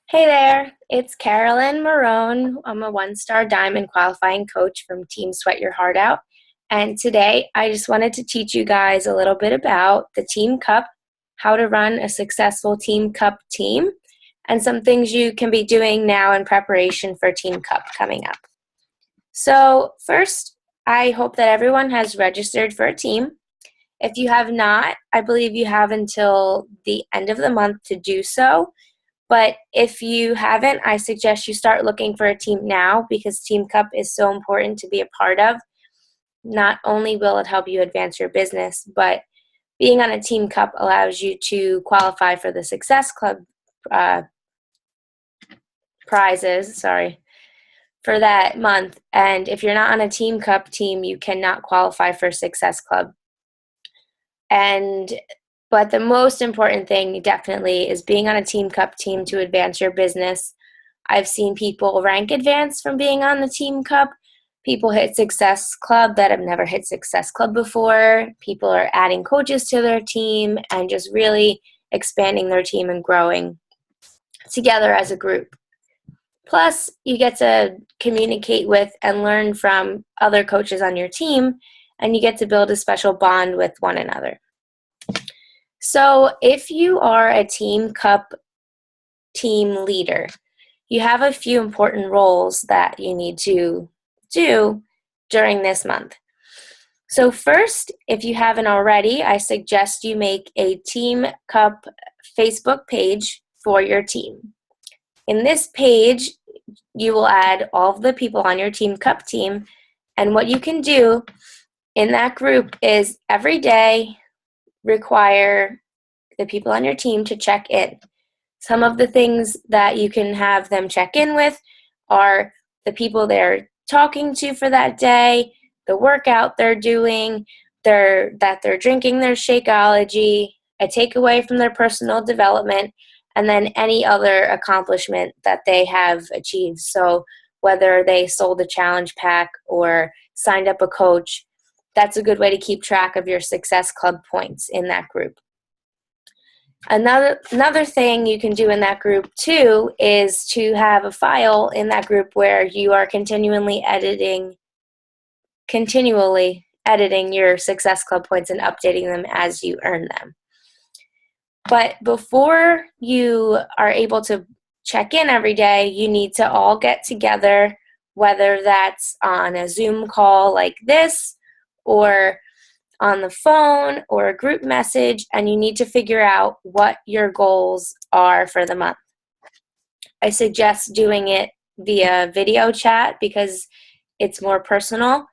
Hey there, it's Carolyn Marrone. I'm a one-star diamond qualifying coach from Team Sweat Your Heart Out. And today I just wanted to teach you guys a little bit about the Team Cup, how to run a successful Team Cup team, and some things you can be doing now in preparation for Team Cup coming up. So first, I hope that everyone has registered for a team. If you have not, I believe you have until the end of the month to do so. But if you haven't, I suggest you start looking for a team now because Team Cup is so important to be a part of. Not only will it help you advance your business, but being on a Team Cup allows you to qualify for the Success Club uh, prizes, for that month. And if you're not on a Team Cup team, you cannot qualify for Success Club. But the most important thing definitely is being on a Team Cup team to advance your business. I've seen people rank advance from being on the Team Cup. People hit Success Club that have never hit Success Club before. People are adding coaches to their team and just really expanding their team and growing together as a group. Plus, you get to communicate with and learn from other coaches on your team, and you get to build a special bond with one another. So if you are a Team Cup team leader, you have a few important roles that you need to do during this month. So first, if you haven't already, I suggest you make a Team Cup Facebook page for your team. In this page, you will add all of the people on your Team Cup team, and what you can do in that group is every day require the people on your team to check in. Some of the things that you can have them check in with are the people they're talking to for that day, the workout they're doing, that they're drinking their Shakeology, a takeaway from their personal development, and then any other accomplishment that they have achieved. So whether they sold a challenge pack or signed up a coach, that's a good way to keep track of your Success Club points in that group. Another thing you can do in that group too is to have a file in that group where you are continually editing your Success Club points and updating them as you earn them. But before you are able to check in every day, you need to all get together, whether that's on a Zoom call like this or on the phone or a group message, and you need to figure out what your goals are for the month. I suggest doing it via video chat because it's more personal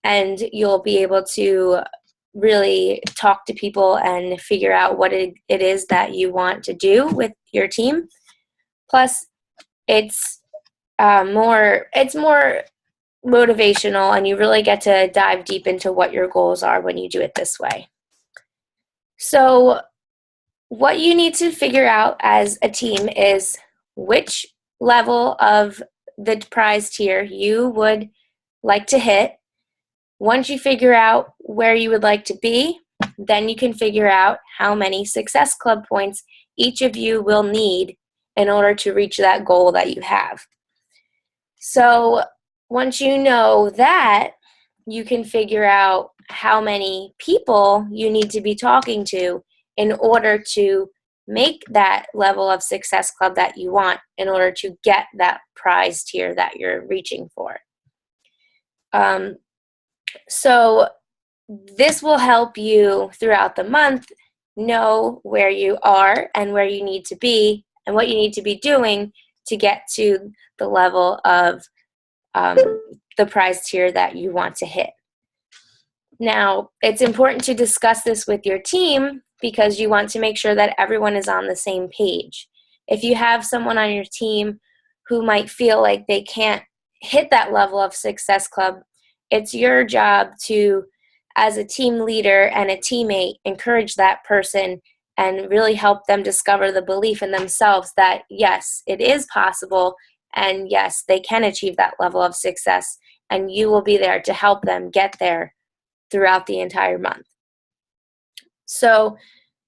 and you'll be able to really talk to people and figure out what it is that you want to do with your team. Plus, it's more motivational, and you really get to dive deep into what your goals are when you do it this way. So what you need to figure out as a team is which level of the prize tier you would like to hit. Once you figure out where you would like to be, then you can figure out how many Success Club points each of you will need in order to reach that goal that you have. So once you know that, you can figure out how many people you need to be talking to in order to make that level of Success Club that you want in order to get that prize tier that you're reaching for. So this will help you throughout the month know where you are and where you need to be and what you need to be doing to get to the level of the prize tier that you want to hit. Now, it's important to discuss this with your team because you want to make sure that everyone is on the same page. If you have someone on your team who might feel like they can't hit that level of Success Club, it's your job to, as a team leader and a teammate, encourage that person and really help them discover the belief in themselves that, yes, it is possible, and yes, they can achieve that level of success, and you will be there to help them get there throughout the entire month. So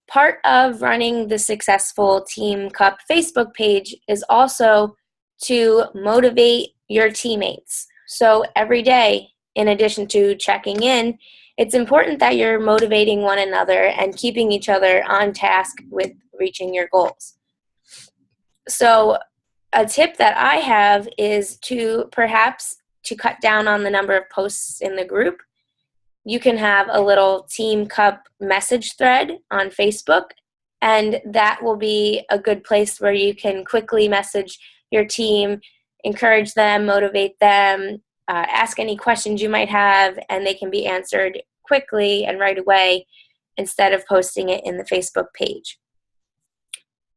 Part of running the Successful Team Cup Facebook page is also to motivate your teammates. So every day, in addition to checking in, it's important that you're motivating one another and keeping each other on task with reaching your goals. So a tip that I have is to perhaps to cut down on the number of posts in the group. You can have a little Team Cup message thread on Facebook, and that will be a good place where you can quickly message your team, encourage them, motivate them, ask any questions you might have, and they can be answered quickly and right away instead of posting it in the Facebook page.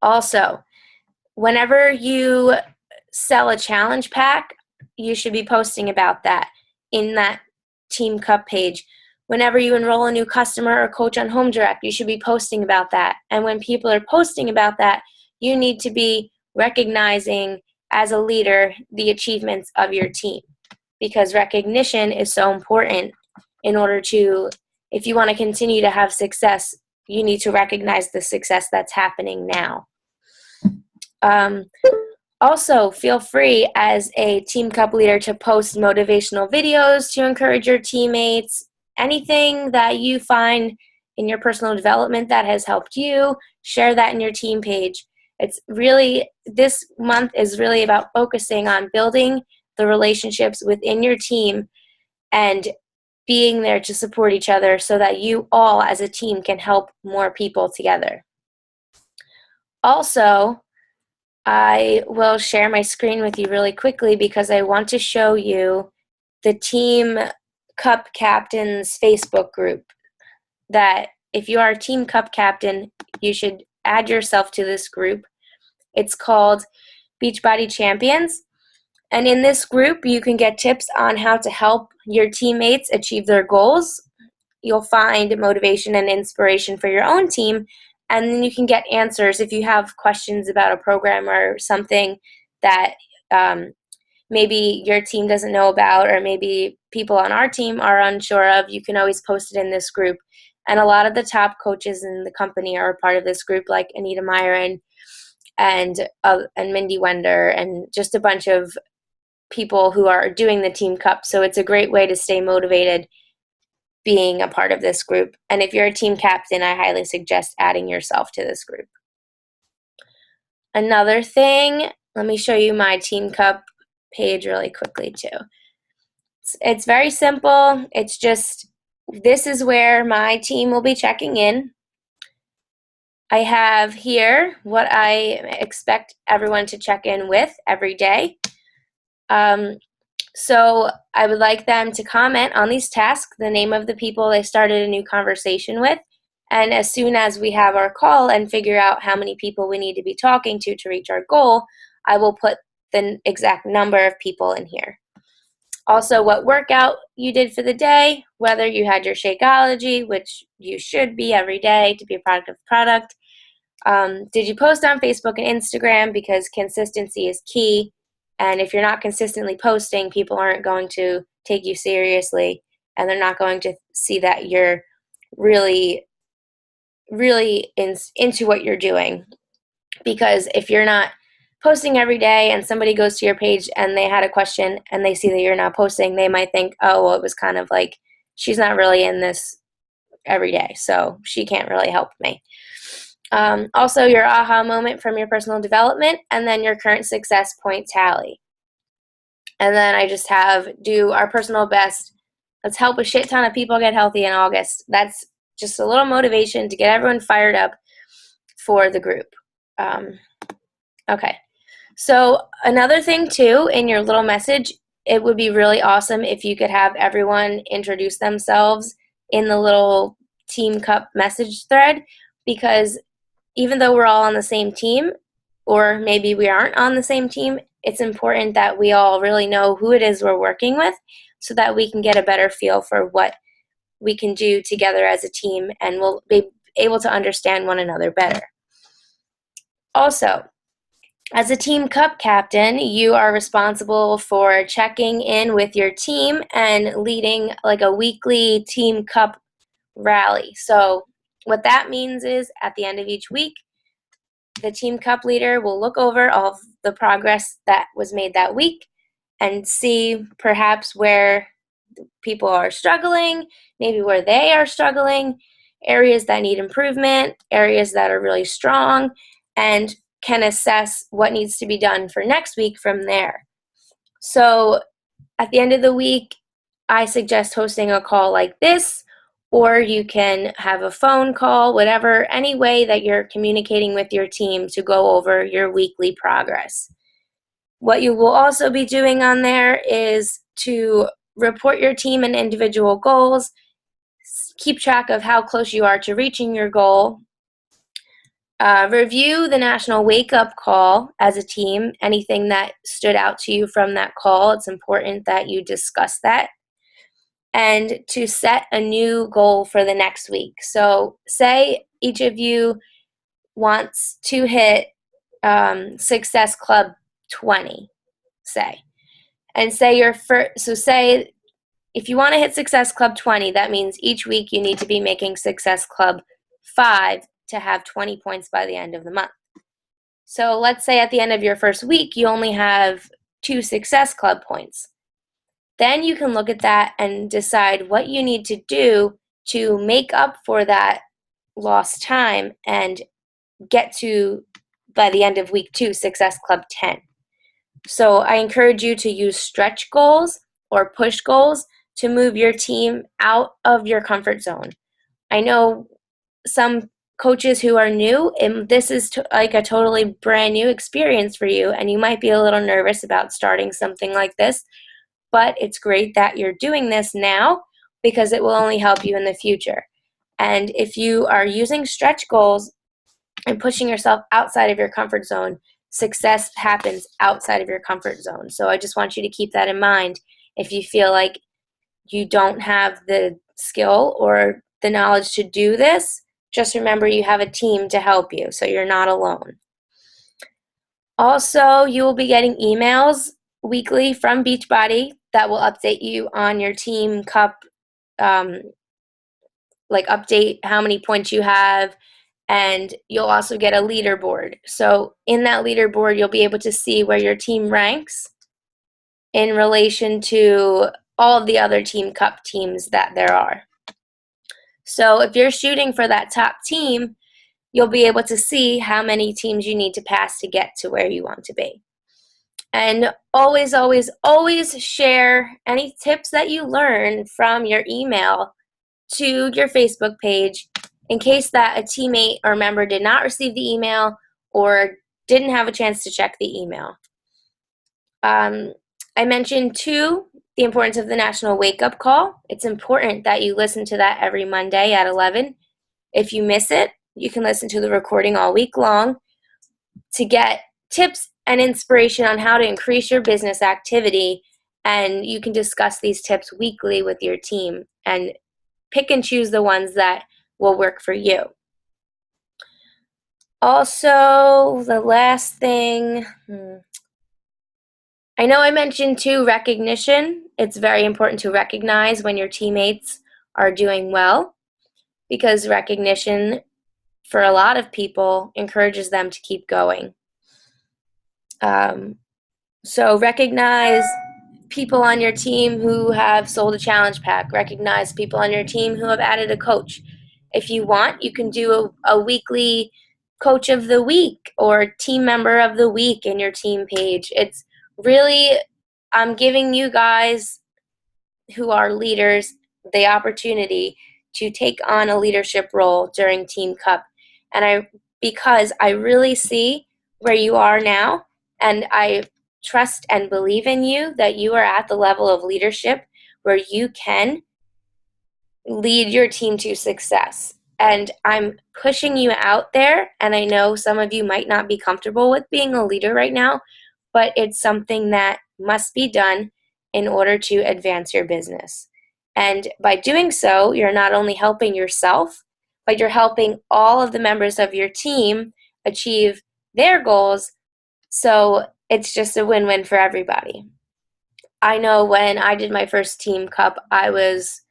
Also, whenever you sell a challenge pack, you should be posting about that in that Team Cup page. Whenever you enroll a new customer or coach on Home Direct, you should be posting about that. And when people are posting about that, you need to be recognizing as a leader the achievements of your team, because recognition is so important. In order to, if you want to continue to have success, you need to recognize the success that's happening now. Also, feel free as a Team Cup leader to post motivational videos to encourage your teammates. Anything that you find in your personal development that has helped you, share that in your team page. It's really, this month is really about focusing on building the relationships within your team and being there to support each other so that you all as a team can help more people together. Also, I will share my screen with you really quickly because I want to show you the Team Cup Captains Facebook group. That if you are a Team Cup Captain, you should add yourself to this group. It's called Beachbody Champions. And in this group, you can get tips on how to help your teammates achieve their goals. You'll find motivation and inspiration for your own team. And then you can get answers if you have questions about a program or something that maybe your team doesn't know about, or maybe people on our team are unsure of. You can always post it in this group. And a lot of the top coaches in the company are a part of this group, like Anita Marrone and Mindy Wender, and just a bunch of people who are doing the Team Cup. So it's a great way to stay motivated being a part of this group. And if you're a team captain, I highly suggest adding yourself to this group. Another thing, let me show you my Team Cup page really quickly too. It's very simple. It's just, this is where my team will be checking in. I have here what I expect everyone to check in with every day. So I would like them to comment on these tasks, the name of the people they started a new conversation with, and as soon as we have our call and figure out how many people we need to be talking to reach our goal, I will put the exact number of people in here. Also, what workout you did for the day, whether you had your Shakeology, which you should be every day to be a product of the product. Did you post on Facebook and Instagram, because consistency is key. And if you're not consistently posting, people aren't going to take you seriously, and they're not going to see that you're really, really into what you're doing. Because if you're not posting every day and somebody goes to your page and they had a question and they see that you're not posting, they might think, oh, well, it was kind of like, she's not really in this every day, so she can't really help me. Also, your aha moment from your personal development, and then your current success point tally. And then I just have do our personal best. Let's help a shit ton of people get healthy in August. That's just a little motivation to get everyone fired up for the group. Okay. So another thing too, in your little message, it would be really awesome if you could have everyone introduce themselves in the little Team Cup message thread, because even though we're all on the same team, or maybe we aren't on the same team, it's important that we all really know who it is we're working with so that we can get a better feel for what we can do together as a team, and we'll be able to understand one another better. Also, as a Team Cup captain, you are responsible for checking in with your team and leading like a weekly Team Cup rally. So What that means is at the end of each week, the team cup leader will look over all of the progress that was made that week and see perhaps where people are struggling, maybe where they are struggling, areas that need improvement, areas that are really strong, and can assess what needs to be done for next week from there. So at the end of the week, I suggest hosting a call like this, or you can have a phone call, whatever, any way that you're communicating with your team to go over your weekly progress. What you will also be doing on there is to report your team and individual goals, keep track of how close you are to reaching your goal, review the national wake-up call as a team, anything that stood out to you from that call. It's important that you discuss that. And to set a new goal for the next week. So say each of you wants to hit Success Club 20, say. And say your first, so say if you want to hit Success Club 20, that means each week you need to be making Success Club 5 to have 20 points by the end of the month. So let's say at the end of your first week, you only have 2 Success Club points. Then you can look at that and decide what you need to do to make up for that lost time and get to, by the end of week 2, Success Club 10. So I encourage you to use stretch goals or push goals to move your team out of your comfort zone. I know some coaches who are new, and this is like a totally brand new experience for you, and you might be a little nervous about starting something like this, but it's great that you're doing this now because it will only help you in the future. And if you are using stretch goals and pushing yourself outside of your comfort zone, success happens outside of your comfort zone. So I just want you to keep that in mind. If you feel like you don't have the skill or the knowledge to do this, just remember you have a team to help you, so you're not alone. Also, you will be getting emails weekly from Beachbody that will update you on your team cup, like update how many points you have, and you'll also get a leaderboard. So in that leaderboard, you'll be able to see where your team ranks in relation to all of the other team cup teams that there are. So if you're shooting for that top team, you'll be able to see how many teams you need to pass to get to where you want to be. And always, always, always share any tips that you learn from your email to your Facebook page in case that a teammate or member did not receive the email or didn't have a chance to check the email. I mentioned too the importance of the National Wake Up Call. It's important that you listen to that every Monday at 11. If you miss it, you can listen to the recording all week long to get tips and inspiration on how to increase your business activity, and you can discuss these tips weekly with your team and pick and choose the ones that will work for you. Also, the last thing, I know I mentioned too recognition. It's very important to recognize when your teammates are doing well, because recognition for a lot of people encourages them to keep going. So recognize people on your team who have sold a challenge pack. Recognize people on your team who have added a coach. If you want, you can do a weekly coach of the week or team member of the week in your team page. It's really, I'm giving you guys who are leaders the opportunity to take on a leadership role during Team Cup. And because I really see where you are now, and I trust and believe in you that you are at the level of leadership where you can lead your team to success. And I'm pushing you out there, and I know some of you might not be comfortable with being a leader right now, but it's something that must be done in order to advance your business. And by doing so, you're not only helping yourself, but you're helping all of the members of your team achieve their goals. So it's just a win-win for everybody. I know when I did my first Team Cup, I was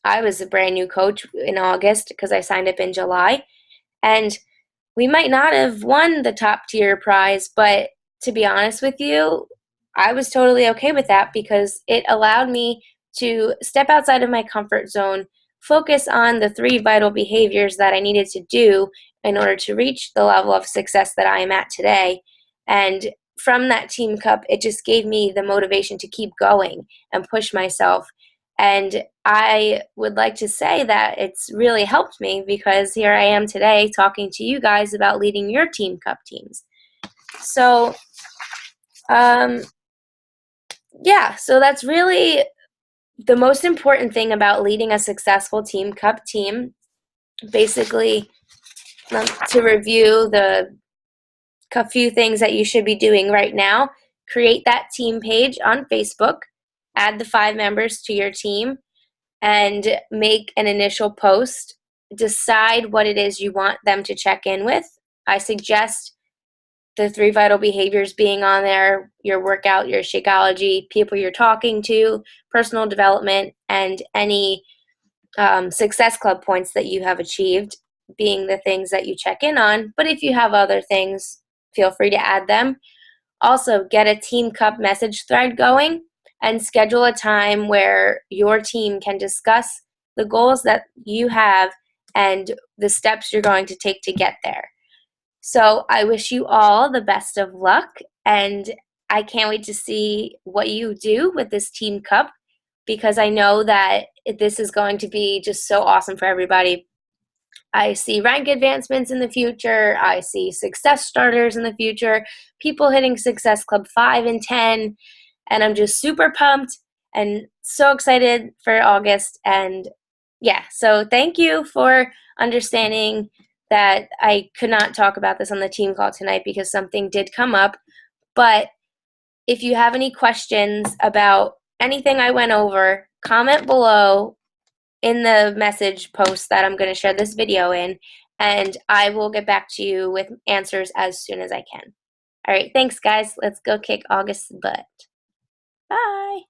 I was a brand new coach in August because I signed up in July. And we might not have won the top tier prize, but to be honest with you, I was totally okay with that because it allowed me to step outside of my comfort zone, focus on the 3 vital behaviors that I needed to do in order to reach the level of success that I am at today. And from that team cup, it just gave me the motivation to keep going and push myself. And I would like to say that it's really helped me because here I am today talking to you guys about leading your team cup teams. So, um, yeah, so that's really the most important thing about leading a successful team cup team. Basically, to review a few things that you should be doing right now, create that team page on Facebook, add the 5 members to your team, and make an initial post. Decide what it is you want them to check in with. I suggest the 3 vital behaviors being on there: your workout, your Shakeology, people you're talking to, personal development, and any success club points that you have achieved being the things that you check in on. But if you have other things, feel free to add them. Also, get a Team Cup message thread going and schedule a time where your team can discuss the goals that you have and the steps you're going to take to get there. So, I wish you all the best of luck, and I can't wait to see what you do with this Team Cup because I know that this is going to be just so awesome for everybody. I see rank advancements in the future. I see success starters in the future, people hitting Success Club 5 and 10. And I'm just super pumped and so excited for August. And yeah, so thank you for understanding that I could not talk about this on the team call tonight because something did come up. But if you have any questions about anything I went over, comment below in the message post that I'm going to share this video in, and I will get back to you with answers as soon as I can. All right, thanks, guys. Let's go kick August's butt. Bye.